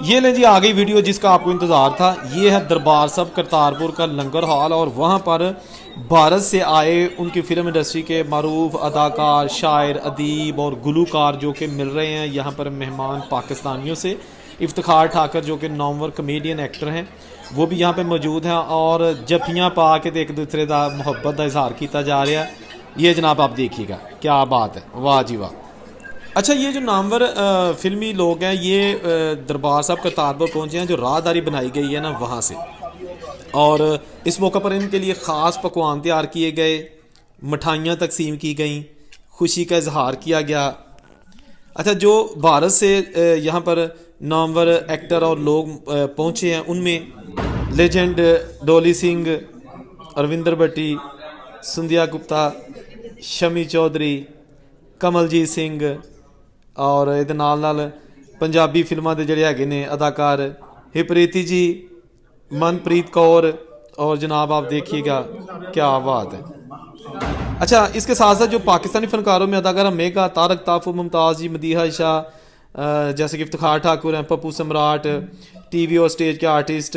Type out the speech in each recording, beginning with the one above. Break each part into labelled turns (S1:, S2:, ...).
S1: ये ले जी आ गई वीडियो जिसका आपको इंतज़ार था। ये है दरबार साहब करतारपुर का लंगर हॉल और वहाँ पर भारत से आए उनकी फ़िल्म इंडस्ट्री के मरूफ अदाकार, शायर, अदीब और गुलूकार जो कि मिल रहे हैं यहाँ पर मेहमान पाकिस्तानियों से। इफ्तिखार ठाकर जो कि नॉमवर कमेडियन एक्टर हैं वो भी यहाँ पे मौजूद हैं और जफियाँ पा के तो एक दूसरे का मुहब्बत का इजहार किया जा रहा है। ये जनाब आप देखिएगा, क्या बात है, वाह जी वाह। अच्छा, ये जो नामवर फिल्मी लोग हैं ये दरबार साहब करतारपुर पहुंचे हैं, जो राहदारी बनाई गई है ना वहाँ से। और इस मौके पर इनके लिए ख़ास पकवान तैयार किए गए, मिठाइयाँ तकसीम की गई, खुशी का इजहार किया गया। अच्छा, जो भारत से यहाँ पर नामवर एक्टर और लोग पहुँचे हैं उनमें लेजेंड डोली सिंह, अरविंदर भट्टी, सुंदिया गुप्ता, शमी चौधरी, कमलजीत सिंह और ਇਹਦੇ ਨਾਲ पंजाबी फिल्मों के ਜਿਹੜੇ ਹੈਗੇ ने अदाकार हिप्रीति जी, मनप्रीत कौर और जनाब आप देखिएगा, क्या बात है। अच्छा, इसके साथ साथ जो पाकिस्तानी फनकारों में अदाकारा मेघा, तारक ताफू, मुमताज़ जी, मदीहा शाह, जैसे कि इफ्तिखार ठाकुर हैं, पप्पू सम्राट, टीवी और स्टेज के आर्टिस्ट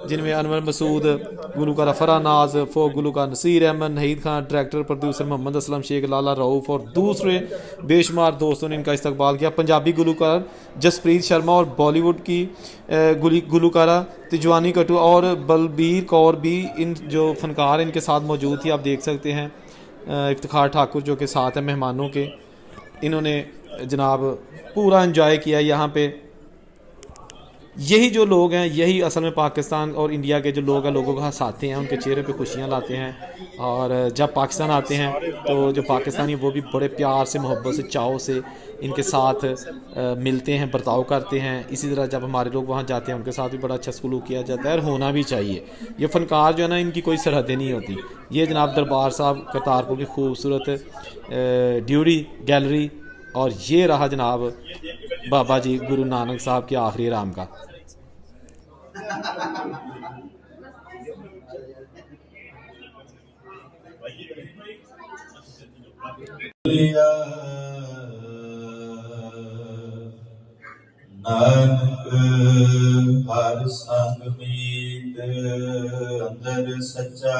S1: जिनमें अनवर मसूद, गुलूकार फरा नाज, फोक गुलूकार नसीर अहमद, नहीद खान, डायरेक्टर प्रोड्यूसर मोहम्मद असलम शेख, लाला रऊफ़ और दूसरे बेशुमार दोस्तों ने इनका इस्तकबाल किया। पंजाबी गुलूकार जसप्रीत शर्मा और बॉलीवुड की गुलूकारा तिजवानी कटू और बलबीर कौर भी इन जो फनकार इनके साथ मौजूद थी, आप देख सकते हैं। इफ्तिखार ठाकुर जो के साथ हैं मेहमानों के, इन्होंने जनाब पूरा एंजॉय किया यहाँ पे। यही जो लोग हैं यही असल में पाकिस्तान और इंडिया के जो लोग हैं लोगों को हंसाते हैं, उनके चेहरे पे खुशियाँ लाते हैं। और जब पाकिस्तान आते हैं तो जो पाकिस्तानी वो भी बड़े प्यार से, मोहब्बत से, चाव से इनके साथ मिलते हैं, बर्ताव करते हैं। इसी तरह जब हमारे लोग वहाँ जाते हैं उनके साथ भी बड़ा अच्छा सलूक किया जाता है और होना भी चाहिए। ये फ़नकार जो है ना, इनकी कोई सरहदें नहीं होती। ये जनाब दरबार साहब करतारपुर की खूबसूरत ड्यूरी गैलरी और ये रहा जनाब बाबा जी गुरु नानक साहब के आखिरी राम का।
S2: नानक हर संग मीत अंदर सच्चा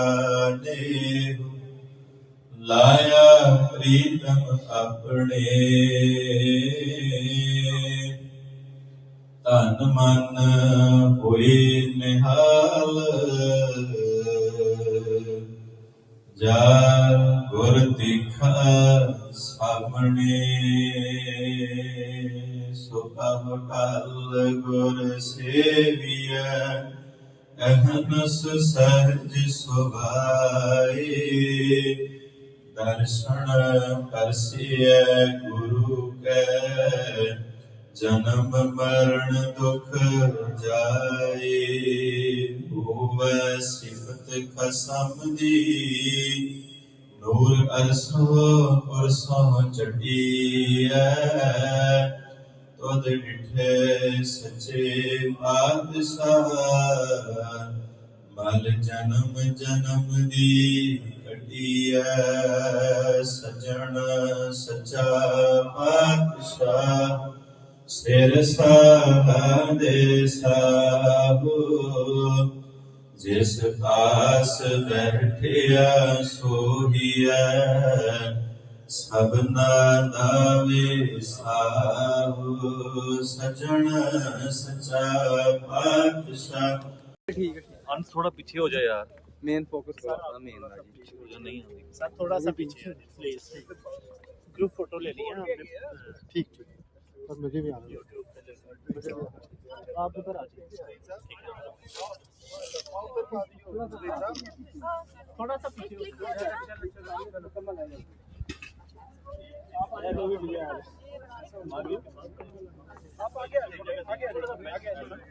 S2: देहु लाया प्रीतम अपने तन मन होए निहाल जा गुर दिखा सामने सुखम कल गुर सेविया अहनस सहज सुभाए दर्शन परसिय गुरु के जन्म मरण दुख जाए होवे सिफत खसम दी नूर अरसो पुरसो चढ़िया तुद डिठे सच्चे बादशाह मल जन्म जन्म दी कटिया सजन सच्चा पातशाह सिर साधे साहु जिस पास बैठिया सोहिया सबना दावे साहु सजन सच्चा पातशाह।
S3: ठीक है, अंश थोड़ा पीछे हो जाए यार,
S4: मेन फोकस करो मेन ना जी,
S3: पीछे हो जाए, नहीं आती
S5: सर थोड़ा सा पीछे प्लीज। ग्रुप फोटो ले लिया हमने।
S4: ठीक और मुझे भी आना
S5: आप उधर आ जाइए, थोड़ा सा पीछे आप आगे लोगे भैया, आप आगे आ जाइए, आगे आ जाइए।